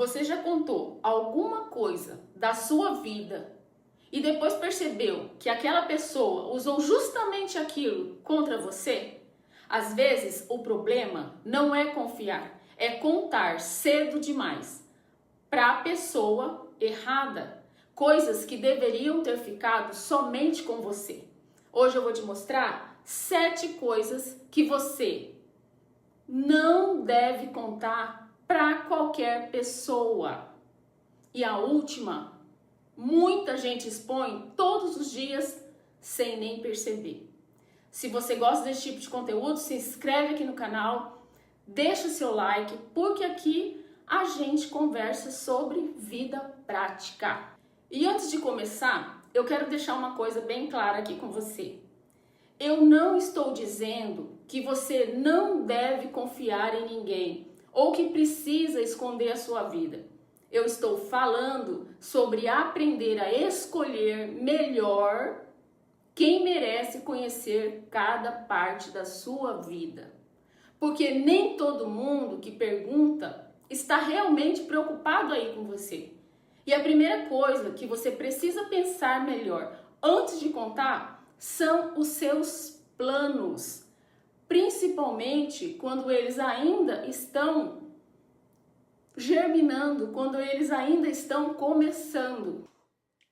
Você já contou alguma coisa da sua vida e depois percebeu que aquela pessoa usou justamente aquilo contra você? Às vezes o problema não é confiar, é contar cedo demais para a pessoa errada coisas que deveriam ter ficado somente com você. Hoje eu vou te mostrar 7 coisas que você não deve contar para qualquer pessoa. E a última, muita gente expõe todos os dias sem nem perceber. Se você gosta desse tipo de conteúdo, se inscreve aqui no canal, deixa o seu like, porque aqui a gente conversa sobre vida prática. E antes de começar, eu quero deixar uma coisa bem clara aqui com você. Eu não estou dizendo que você não deve confiar em ninguém ou que precisa esconder a sua vida. Eu estou falando sobre aprender a escolher melhor quem merece conhecer cada parte da sua vida. Porque nem todo mundo que pergunta está realmente preocupado aí com você. E a primeira coisa que você precisa pensar melhor antes de contar são os seus planos, principalmente quando eles ainda estão germinando, quando eles ainda estão começando.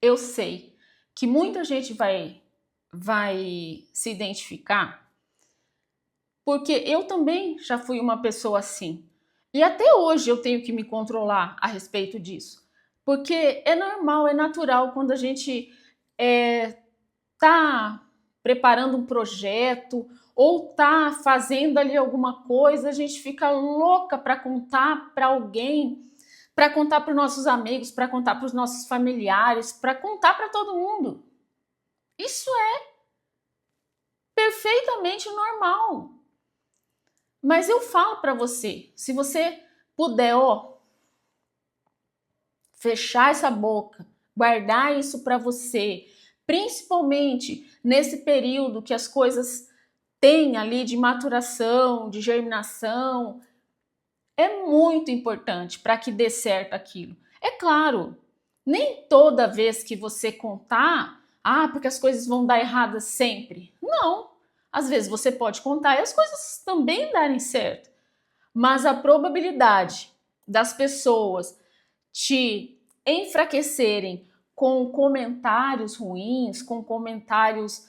Eu sei que muita gente vai se identificar, porque eu também já fui uma pessoa assim. E até hoje eu tenho que me controlar a respeito disso. Porque é normal, é natural quando a gente tá preparando um projeto ou tá fazendo ali alguma coisa, a gente fica louca para contar para alguém, para contar para os nossos amigos, para contar para os nossos familiares, para contar para todo mundo. Isso é perfeitamente normal. Mas eu falo para você, se você puder, fechar essa boca, guardar isso para você, principalmente nesse período que as coisas têm ali de maturação, de germinação, é muito importante para que dê certo aquilo. É claro, nem toda vez que você contar, porque as coisas vão dar erradas sempre. Não, às vezes você pode contar e as coisas também darem certo. Mas a probabilidade das pessoas te enfraquecerem com comentários ruins, com comentários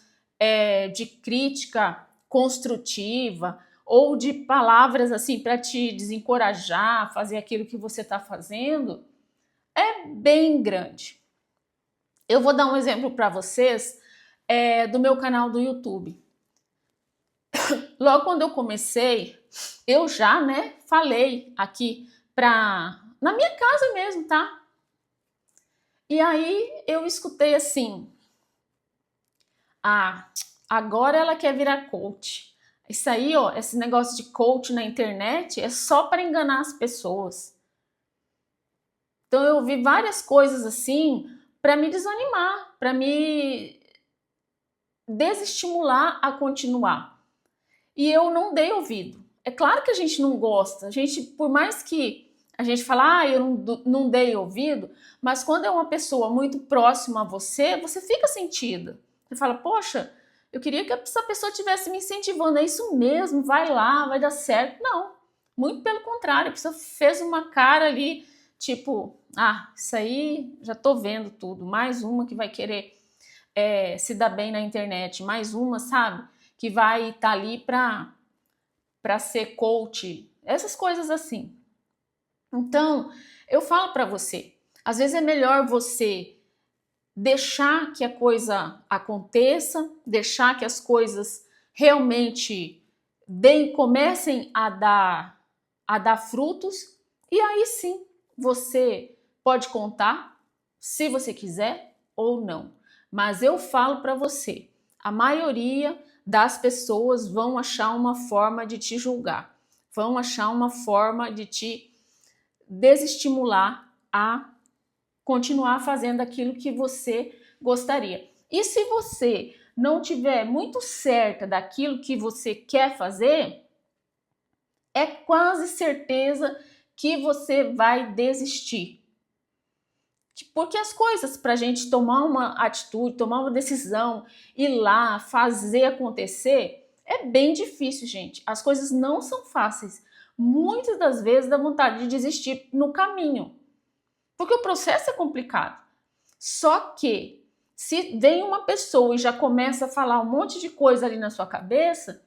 de crítica construtiva ou de palavras assim para te desencorajar, fazer aquilo que você está fazendo, é bem grande. Eu vou dar um exemplo para vocês do meu canal do YouTube. Logo quando eu comecei, eu já falei aqui na minha casa mesmo, tá? E aí eu escutei assim, agora ela quer virar coach. Isso aí, esse negócio de coach na internet é só para enganar as pessoas. Então eu ouvi várias coisas assim para me desanimar, para me desestimular a continuar. E eu não dei ouvido. É claro que a gente não gosta, a gente, por mais que a gente fala, eu não dei ouvido, mas quando é uma pessoa muito próxima a você, você fica sentida. Você fala, poxa, eu queria que essa pessoa estivesse me incentivando, é isso mesmo, vai lá, vai dar certo. Não, muito pelo contrário, a pessoa fez uma cara ali, tipo, isso aí, já tô vendo tudo, mais uma que vai querer se dar bem na internet, mais uma, sabe, que vai estar ali para ser coach, essas coisas assim. Então, eu falo para você, às vezes é melhor você deixar que a coisa aconteça, deixar que as coisas realmente comecem a dar frutos, e aí sim você pode contar, se você quiser ou não. Mas eu falo para você, a maioria das pessoas vão achar uma forma de te julgar, vão achar uma forma de te desestimular a continuar fazendo aquilo que você gostaria. E se você não tiver muito certa daquilo que você quer fazer, é quase certeza que você vai desistir. Porque as coisas para a gente tomar uma atitude, tomar uma decisão, ir lá, fazer acontecer, é bem difícil, gente. As coisas não são fáceis. Muitas das vezes dá vontade de desistir no caminho, porque o processo é complicado. Só que se vem uma pessoa e já começa a falar um monte de coisa ali na sua cabeça,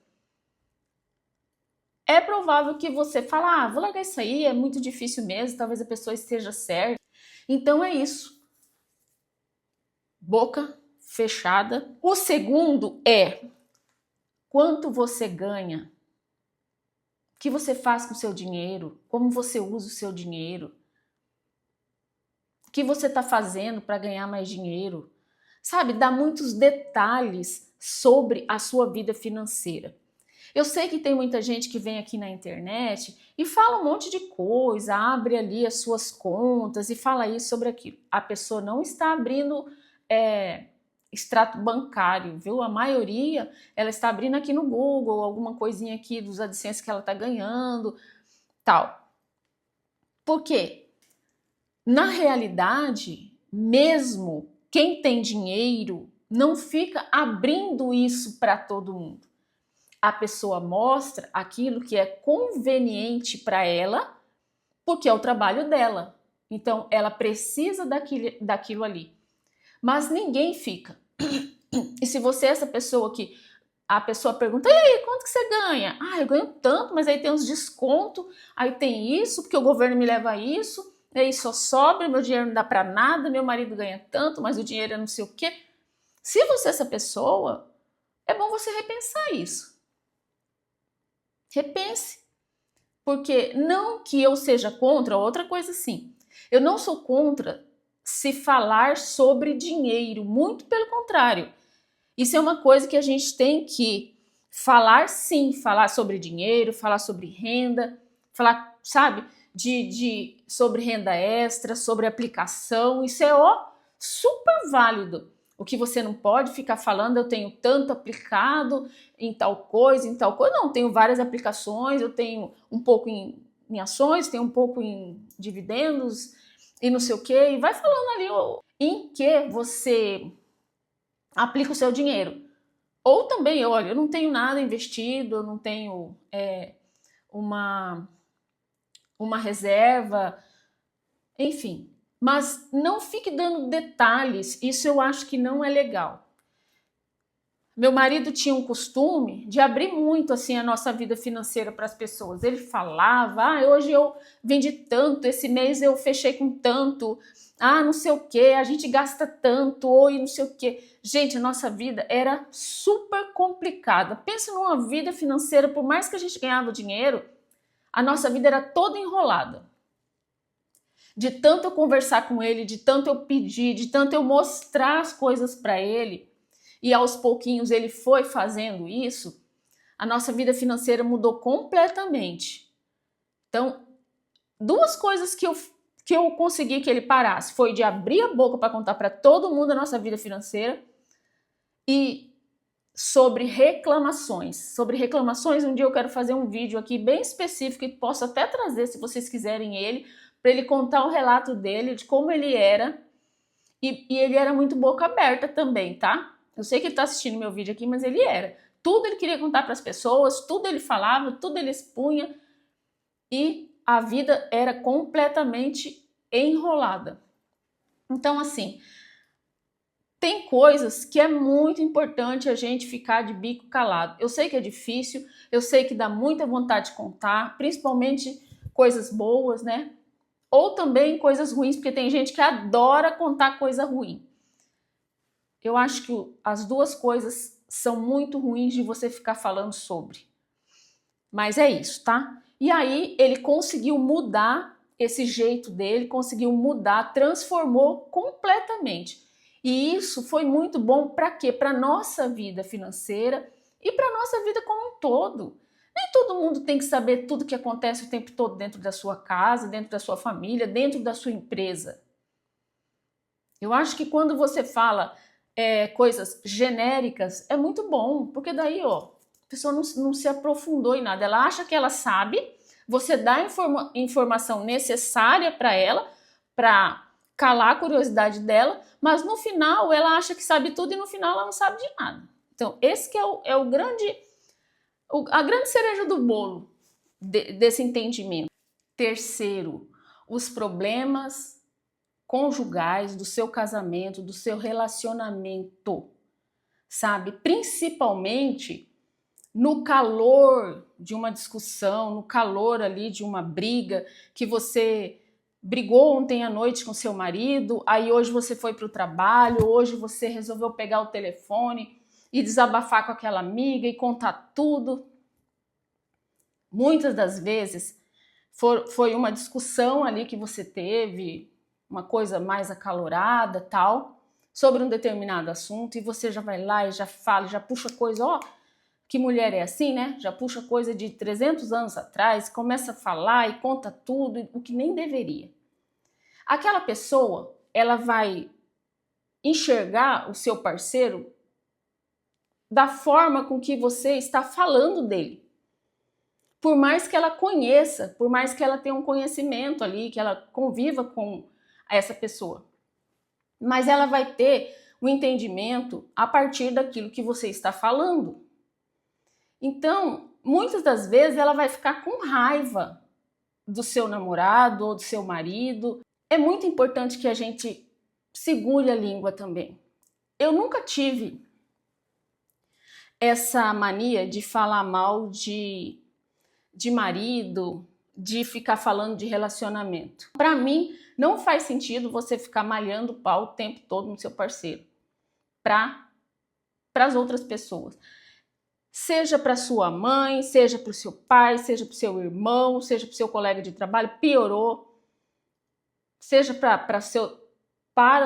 é provável que você fale, vou largar isso aí, é muito difícil mesmo, talvez a pessoa esteja certa. Então é isso. Boca fechada. O segundo é quanto você ganha, o que você faz com o seu dinheiro, como você usa o seu dinheiro, o que você está fazendo para ganhar mais dinheiro. Sabe, dá muitos detalhes sobre a sua vida financeira. Eu sei que tem muita gente que vem aqui na internet e fala um monte de coisa, abre ali as suas contas e fala isso sobre aquilo. A pessoa não está abrindo extrato bancário, viu? A maioria, ela está abrindo aqui no Google, alguma coisinha aqui dos AdSense que ela está ganhando, tal. Por quê? Na realidade, mesmo quem tem dinheiro não fica abrindo isso para todo mundo. A pessoa mostra aquilo que é conveniente para ela, porque é o trabalho dela. Então, ela precisa daquilo ali. Mas ninguém fica. E se você é essa pessoa que a pessoa pergunta, e aí, quanto que você ganha? Eu ganho tanto, mas aí tem uns descontos, aí tem isso, porque o governo me leva a isso, aí só sobra, meu dinheiro não dá para nada, meu marido ganha tanto, mas o dinheiro é não sei o quê. Se você é essa pessoa, é bom você repensar isso. Repense. Porque não que eu seja contra, outra coisa sim. Eu não sou contra se falar sobre dinheiro, muito pelo contrário. Isso é uma coisa que a gente tem que falar sim, falar sobre dinheiro, falar sobre renda, falar, sabe, sobre renda extra, sobre aplicação, isso é super válido. O que você não pode ficar falando, eu tenho tanto aplicado em tal coisa, não, tenho várias aplicações, eu tenho um pouco em ações, tenho um pouco em dividendos e não sei o quê, e vai falando ali em que você aplica o seu dinheiro. Ou também, olha, eu não tenho nada investido, eu não tenho uma reserva, enfim. Mas não fique dando detalhes, isso eu acho que não é legal. Meu marido tinha um costume de abrir muito assim a nossa vida financeira para as pessoas. Ele falava, hoje eu vendi tanto, esse mês eu fechei com tanto, não sei o que, a gente gasta tanto, não sei o que. Gente, a nossa vida era super complicada. Pensa numa vida financeira, por mais que a gente ganhava dinheiro, a nossa vida era toda enrolada. De tanto eu conversar com ele, de tanto eu pedir, de tanto eu mostrar as coisas para ele, e aos pouquinhos ele foi fazendo isso, a nossa vida financeira mudou completamente. Então, duas coisas que eu consegui que ele parasse foi de abrir a boca para contar para todo mundo a nossa vida financeira e sobre reclamações. Sobre reclamações, um dia eu quero fazer um vídeo aqui bem específico e posso até trazer, se vocês quiserem, para ele contar o relato dele, de como ele era. E ele era muito boca aberta também, tá? Eu sei que ele tá assistindo meu vídeo aqui, mas ele era. Tudo ele queria contar para as pessoas, tudo ele falava, tudo ele expunha. E a vida era completamente enrolada. Então, assim, tem coisas que é muito importante a gente ficar de bico calado. Eu sei que é difícil, eu sei que dá muita vontade de contar, principalmente coisas boas, né? Ou também coisas ruins, porque tem gente que adora contar coisa ruim. Eu acho que as duas coisas são muito ruins de você ficar falando sobre. Mas é isso, tá? E aí ele conseguiu mudar esse jeito dele, conseguiu mudar, transformou completamente. E isso foi muito bom para quê? Para nossa vida financeira e para nossa vida como um todo. Nem todo mundo tem que saber tudo que acontece o tempo todo dentro da sua casa, dentro da sua família, dentro da sua empresa. Eu acho que quando você fala coisas genéricas, é muito bom, porque daí a pessoa não se aprofundou em nada. Ela acha que ela sabe, você dá a informação necessária para ela, para calar a curiosidade dela, mas no final ela acha que sabe tudo e no final ela não sabe de nada. Então, esse que é a grande cereja do bolo desse entendimento. Terceiro, os problemas conjugais do seu casamento, do seu relacionamento, sabe? Principalmente no calor de uma discussão, no calor ali de uma briga, que você brigou ontem à noite com seu marido, aí hoje você foi para o trabalho, hoje você resolveu pegar o telefone e desabafar com aquela amiga e contar tudo. Muitas das vezes foi uma discussão ali que você teve, uma coisa mais acalorada, tal, sobre um determinado assunto, e você já vai lá e já fala, já puxa coisa, ó, que mulher é assim, né? Já puxa coisa de 300 anos atrás, começa a falar e conta tudo, o que nem deveria. Aquela pessoa, ela vai enxergar o seu parceiro da forma com que você está falando dele. Por mais que ela conheça, por mais que ela tenha um conhecimento ali, que ela conviva com essa pessoa. Mas ela vai ter um entendimento a partir daquilo que você está falando. Então, muitas das vezes ela vai ficar com raiva do seu namorado ou do seu marido. É muito importante que a gente segure a língua também. Eu nunca tive essa mania de falar mal de marido, de ficar falando de relacionamento. Para mim, não faz sentido você ficar malhando o pau o tempo todo no seu parceiro para as outras pessoas. Seja para sua mãe, seja para o seu pai, seja para o seu irmão, seja para o seu colega de trabalho, piorou. Seja para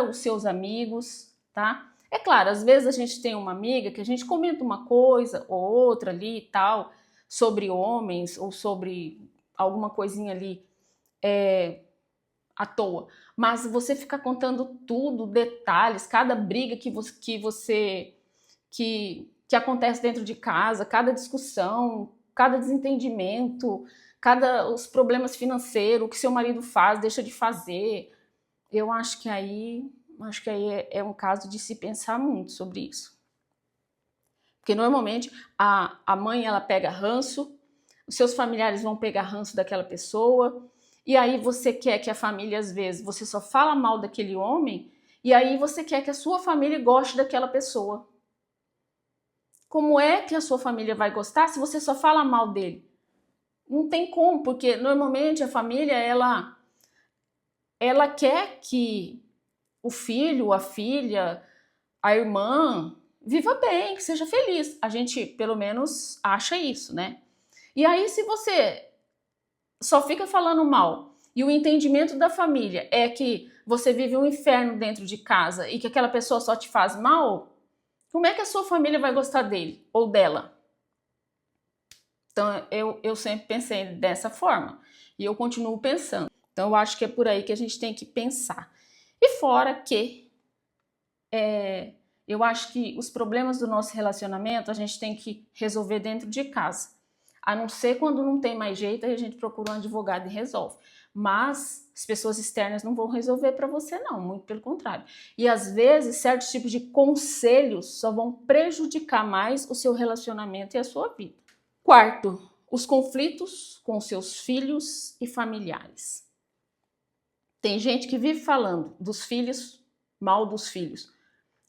os seus amigos, tá? É claro, às vezes a gente tem uma amiga que a gente comenta uma coisa ou outra ali e tal, sobre homens ou sobre alguma coisinha ali à toa. Mas você fica contando tudo, detalhes, cada briga que acontece dentro de casa, cada discussão, cada desentendimento, os problemas financeiros, o que seu marido faz, deixa de fazer. Eu acho que aí é um caso de se pensar muito sobre isso. Porque normalmente a mãe ela pega ranço, os seus familiares vão pegar ranço daquela pessoa, e aí você quer que a família, às vezes, você só fala mal daquele homem, e aí você quer que a sua família goste daquela pessoa. Como é que a sua família vai gostar se você só fala mal dele? Não tem como, porque normalmente a família ela quer que o filho, a filha, a irmã viva bem, que seja feliz. A gente, pelo menos, acha isso, né? E aí, se você só fica falando mal e o entendimento da família é que você vive um inferno dentro de casa e que aquela pessoa só te faz mal, como é que a sua família vai gostar dele ou dela? Então, eu sempre pensei dessa forma e eu continuo pensando. Então, eu acho que é por aí que a gente tem que pensar. E fora que eu acho que os problemas do nosso relacionamento a gente tem que resolver dentro de casa. A não ser quando não tem mais jeito, aí a gente procura um advogado e resolve. Mas as pessoas externas não vão resolver para você não, muito pelo contrário. E às vezes certos tipos de conselhos só vão prejudicar mais o seu relacionamento e a sua vida. Quarto, os conflitos com seus filhos e familiares. Tem gente que vive falando dos filhos, mal dos filhos.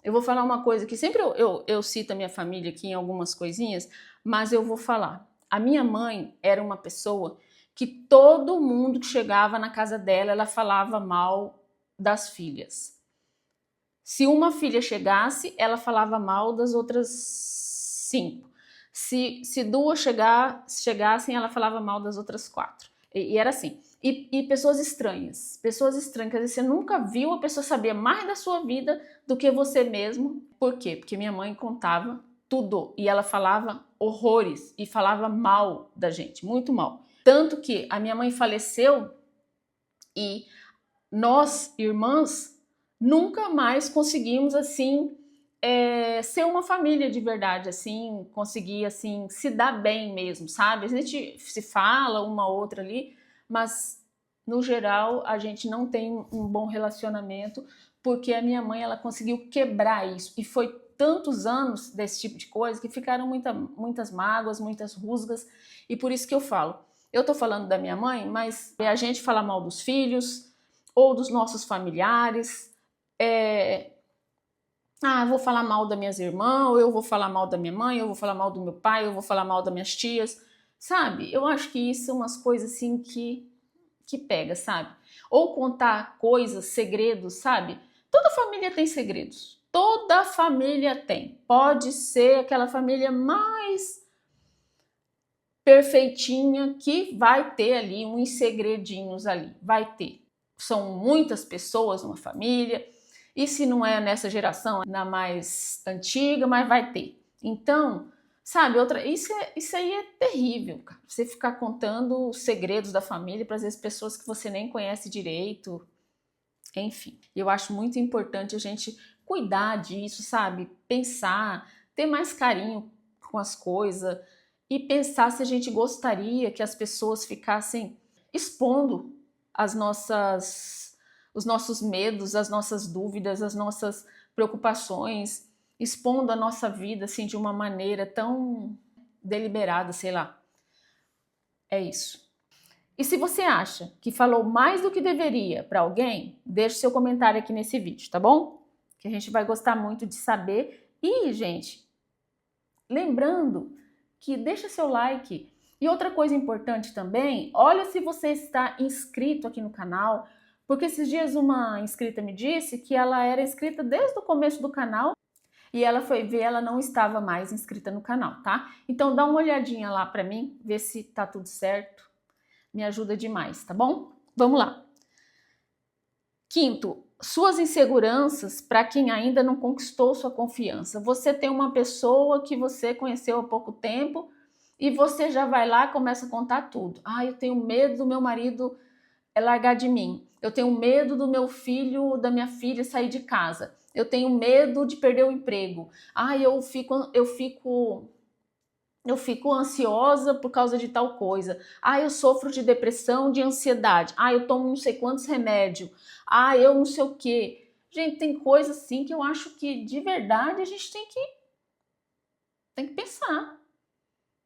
Eu vou falar uma coisa que sempre eu cito a minha família aqui em algumas coisinhas, mas eu vou falar. A minha mãe era uma pessoa que todo mundo que chegava na casa dela, ela falava mal das filhas. Se uma filha chegasse, ela falava mal das outras 5. Se 2 chegassem, ela falava mal das outras 4. E era assim. E pessoas estranhas, quer dizer, você nunca viu a pessoa saber mais da sua vida do que você mesmo. Por quê? Porque minha mãe contava tudo e ela falava horrores e falava mal da gente, muito mal. Tanto que a minha mãe faleceu e nós, irmãs, nunca mais conseguimos assim ser uma família de verdade, assim, conseguir, assim, se dar bem mesmo, sabe? A gente se fala uma outra ali, mas no geral a gente não tem um bom relacionamento, porque a minha mãe, ela conseguiu quebrar isso, e foi tantos anos desse tipo de coisa que ficaram muitas mágoas, muitas rusgas, e por isso que eu falo. Eu tô falando da minha mãe, mas a gente fala mal dos filhos ou dos nossos familiares, eu vou falar mal das minhas irmãs, ou eu vou falar mal da minha mãe, eu vou falar mal do meu pai, eu vou falar mal das minhas tias, sabe? Eu acho que isso são umas coisas assim que pega, sabe? Ou contar coisas, segredos, sabe? Toda família tem segredos. Toda família tem. Pode ser aquela família mais perfeitinha que vai ter ali uns segredinhos ali. Vai ter. São muitas pessoas numa família. E se não é nessa geração, é na mais antiga, mas vai ter. Então, sabe, isso aí é terrível, cara. Você ficar contando os segredos da família para as pessoas que você nem conhece direito. Enfim, eu acho muito importante a gente cuidar disso, sabe? Pensar, ter mais carinho com as coisas e pensar se a gente gostaria que as pessoas ficassem expondo os nossos medos, as nossas dúvidas, as nossas preocupações, expondo a nossa vida assim de uma maneira tão deliberada, sei lá. É isso. E se você acha que falou mais do que deveria para alguém, deixe seu comentário aqui nesse vídeo, tá bom? Que a gente vai gostar muito de saber. E, gente, lembrando que deixa seu like. E outra coisa importante também, olha se você está inscrito aqui no canal, porque esses dias uma inscrita me disse que ela era inscrita desde o começo do canal e ela foi ver, ela não estava mais inscrita no canal, tá? Então dá uma olhadinha lá para mim, ver se tá tudo certo. Me ajuda demais, tá bom? Vamos lá. Quinto, suas inseguranças para quem ainda não conquistou sua confiança. Você tem uma pessoa que você conheceu há pouco tempo e você já vai lá e começa a contar tudo. Eu tenho medo do meu marido largar de mim. Eu tenho medo do meu filho, da minha filha sair de casa. Eu tenho medo de perder o emprego. Eu fico ansiosa por causa de tal coisa. Eu sofro de depressão, de ansiedade. Eu tomo não sei quantos remédios. Eu não sei o quê. Gente, tem coisa assim que eu acho que de verdade a gente tem que pensar.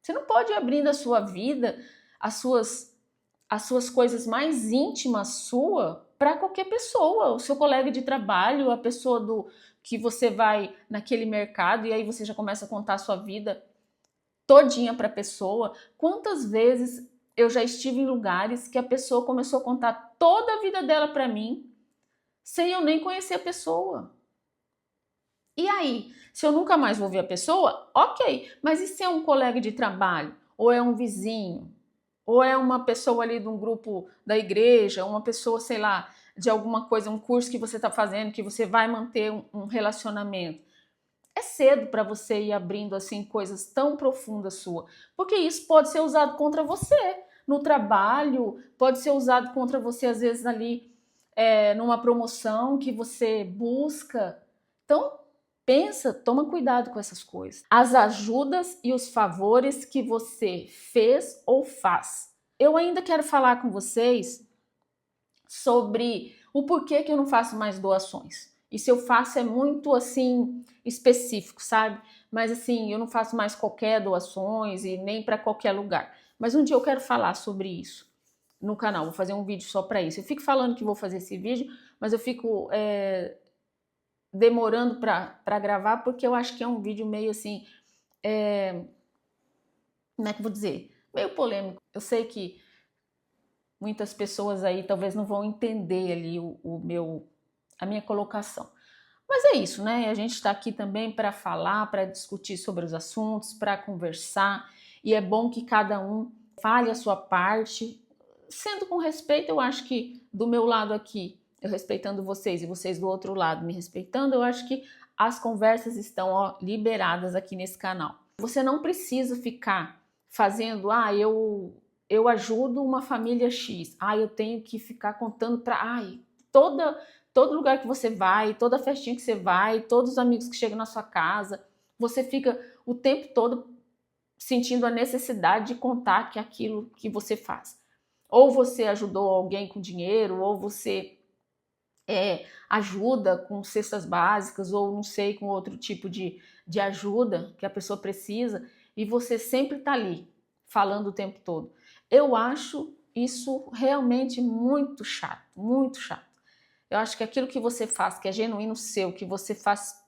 Você não pode ir abrindo a sua vida, as suas coisas mais íntimas sua para qualquer pessoa, o seu colega de trabalho, a pessoa que você vai naquele mercado e aí você já começa a contar a sua vida todinha para a pessoa. Quantas vezes eu já estive em lugares que a pessoa começou a contar toda a vida dela para mim, sem eu nem conhecer a pessoa. E aí, se eu nunca mais vou ver a pessoa, ok, mas e se é um colega de trabalho, ou é um vizinho, ou é uma pessoa ali de um grupo da igreja, uma pessoa, sei lá, de alguma coisa, um curso que você está fazendo, que você vai manter um relacionamento. É cedo para você ir abrindo assim coisas tão profundas sua, porque isso pode ser usado contra você no trabalho, pode ser usado contra você às vezes ali numa promoção que você busca. Então pensa, toma cuidado com essas coisas. As ajudas e os favores que você fez ou faz. Eu ainda quero falar com vocês sobre o porquê que eu não faço mais doações. E se eu faço é muito assim específico, sabe? Mas assim, eu não faço mais qualquer doações e nem para qualquer lugar. Mas um dia eu quero falar sobre isso no canal, vou fazer um vídeo só para isso. Eu fico falando que vou fazer esse vídeo, mas eu fico demorando para gravar porque eu acho que é um vídeo meio assim, como é que eu vou dizer? Meio polêmico. Eu sei que muitas pessoas aí talvez não vão entender ali a minha colocação. Mas é isso, né? A gente está aqui também para falar, para discutir sobre os assuntos, para conversar, e é bom que cada um fale a sua parte, sendo com respeito. Eu acho que do meu lado aqui, eu respeitando vocês e vocês do outro lado me respeitando, eu acho que as conversas estão liberadas aqui nesse canal. Você não precisa ficar fazendo, eu ajudo uma família X, eu tenho que ficar contando para, todo lugar que você vai, toda festinha que você vai, todos os amigos que chegam na sua casa, você fica o tempo todo sentindo a necessidade de contar que aquilo que você faz. Ou você ajudou alguém com dinheiro, ou você ajuda com cestas básicas, ou não sei, com outro tipo de ajuda que a pessoa precisa, e você sempre está ali, falando o tempo todo. Eu acho isso realmente muito chato, muito chato. Eu acho que aquilo que você faz, que é genuíno seu, que você faz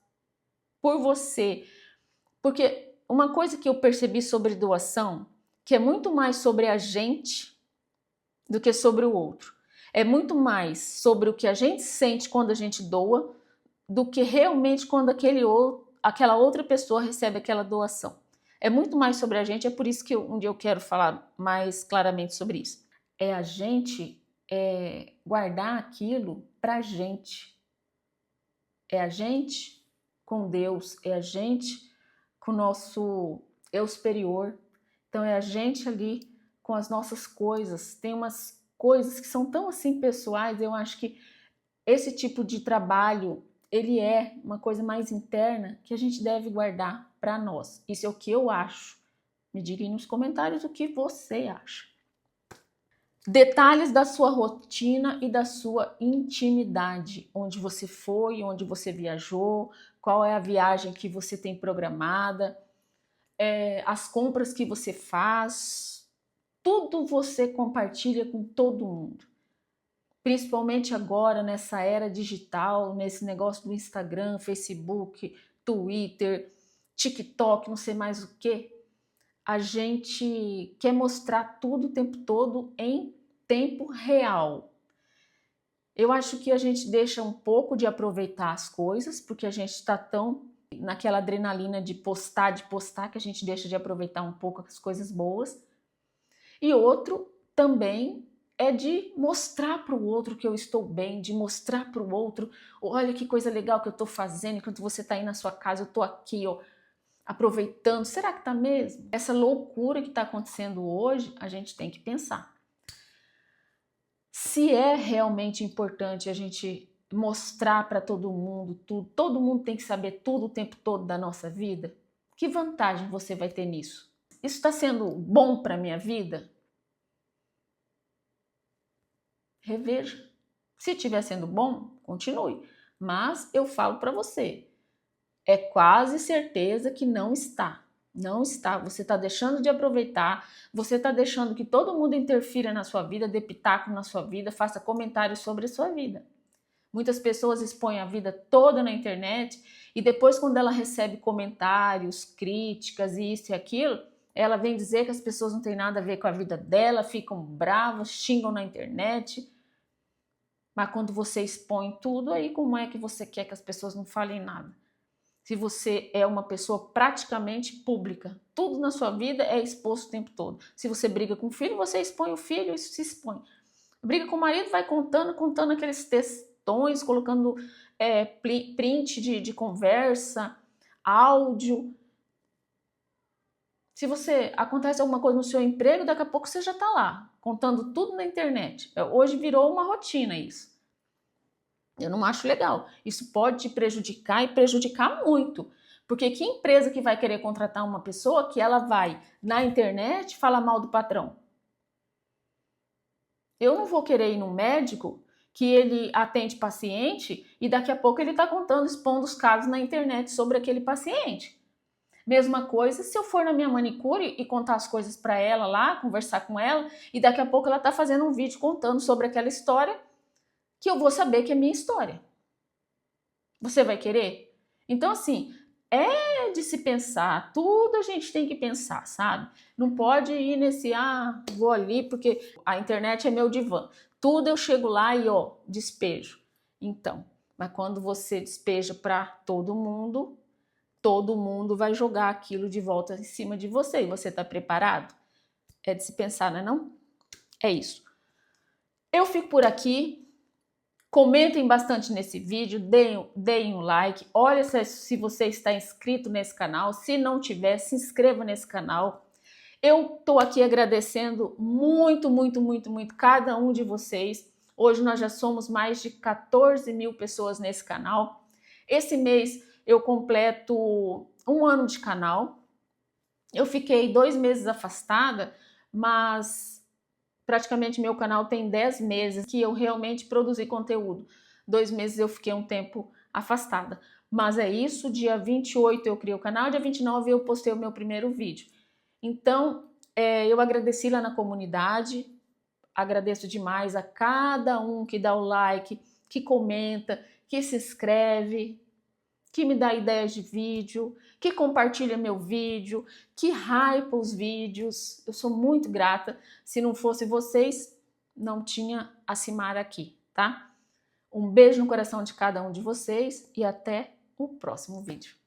por você, porque uma coisa que eu percebi sobre doação, que é muito mais sobre a gente do que sobre o outro. É muito mais sobre o que a gente sente quando a gente doa do que realmente quando aquela outra pessoa recebe aquela doação. É muito mais sobre a gente, é por isso que um dia eu quero falar mais claramente sobre isso. É a gente guardar aquilo pra gente. É a gente com Deus, é a gente com o nosso eu superior. Então é a gente ali com as nossas coisas. Tem umas coisas que são tão assim pessoais, eu acho que esse tipo de trabalho, ele é uma coisa mais interna que a gente deve guardar para nós. Isso é o que eu acho. Me diga aí nos comentários o que você acha. Detalhes da sua rotina e da sua intimidade. Onde você foi, onde você viajou, qual é a viagem que você tem programada, as compras que você faz. Tudo você compartilha com todo mundo. Principalmente agora, nessa era digital, nesse negócio do Instagram, Facebook, Twitter, TikTok, não sei mais o que. A gente quer mostrar tudo o tempo todo em tempo real. Eu acho que a gente deixa um pouco de aproveitar as coisas, porque a gente está tão naquela adrenalina de postar, que a gente deixa de aproveitar um pouco as coisas boas. E outro também é de mostrar para o outro que eu estou bem, de mostrar para o outro, olha que coisa legal que eu estou fazendo, enquanto você está aí na sua casa, eu estou aqui, ó, aproveitando. Será que está mesmo? Essa loucura que está acontecendo hoje, a gente tem que pensar. Se é realmente importante a gente mostrar para todo mundo tudo, todo mundo tem que saber tudo o tempo todo da nossa vida, que vantagem você vai ter nisso? Isso está sendo bom para a minha vida? Reveja. Se estiver sendo bom, continue. Mas eu falo para você, é quase certeza que não está. Não está. Você está deixando de aproveitar, você está deixando que todo mundo interfira na sua vida, dê pitaco na sua vida, faça comentários sobre a sua vida. Muitas pessoas expõem a vida toda na internet e depois, quando ela recebe comentários, críticas e isso e aquilo, ela vem dizer que as pessoas não têm nada a ver com a vida dela, ficam bravas, xingam na internet. Mas quando você expõe tudo, aí como é que você quer que as pessoas não falem nada? Se você é uma pessoa praticamente pública, tudo na sua vida é exposto o tempo todo. Se você briga com o filho, você expõe o filho, isso se expõe. Briga com o marido, vai contando aqueles textões, colocando print de conversa, áudio. Se você acontece alguma coisa no seu emprego, daqui a pouco você já está lá, contando tudo na internet. Hoje virou uma rotina isso. Eu não acho legal. Isso pode te prejudicar e prejudicar muito. Porque que empresa que vai querer contratar uma pessoa que ela vai na internet falar mal do patrão? Eu não vou querer ir no médico que ele atende paciente e daqui a pouco ele está expondo os casos na internet sobre aquele paciente. Mesma coisa se eu for na minha manicure e contar as coisas para ela lá, conversar com ela, e daqui a pouco ela está fazendo um vídeo contando sobre aquela história que eu vou saber que é minha história. Você vai querer? Então, assim, é de se pensar, tudo a gente tem que pensar, sabe? Não pode ir nesse, vou ali porque a internet é meu divã. Tudo eu chego lá e, despejo. Então, mas quando você despeja para todo mundo vai jogar aquilo de volta em cima de você. E você está preparado? É de se pensar, não é não? É isso. Eu fico por aqui. Comentem bastante nesse vídeo, deem um like, olha se você está inscrito nesse canal, se não tiver, se inscreva nesse canal. Eu estou aqui agradecendo muito, muito, muito, muito cada um de vocês. Hoje nós já somos mais de 14 mil pessoas nesse canal. Esse mês eu completo 1 ano de canal. Eu fiquei 2 meses afastada, mas praticamente meu canal tem 10 meses que eu realmente produzi conteúdo. 2 meses eu fiquei um tempo afastada. Mas é isso, dia 28 eu criei o canal, dia 29 eu postei o meu primeiro vídeo. Então, eu agradeci lá na comunidade, agradeço demais a cada um que dá o like, que comenta, que se inscreve, que me dá ideias de vídeo, que compartilha meu vídeo, que hypa os vídeos. Eu sou muito grata. Se não fosse vocês, não tinha a Cimara aqui, tá? Um beijo no coração de cada um de vocês e até o próximo vídeo.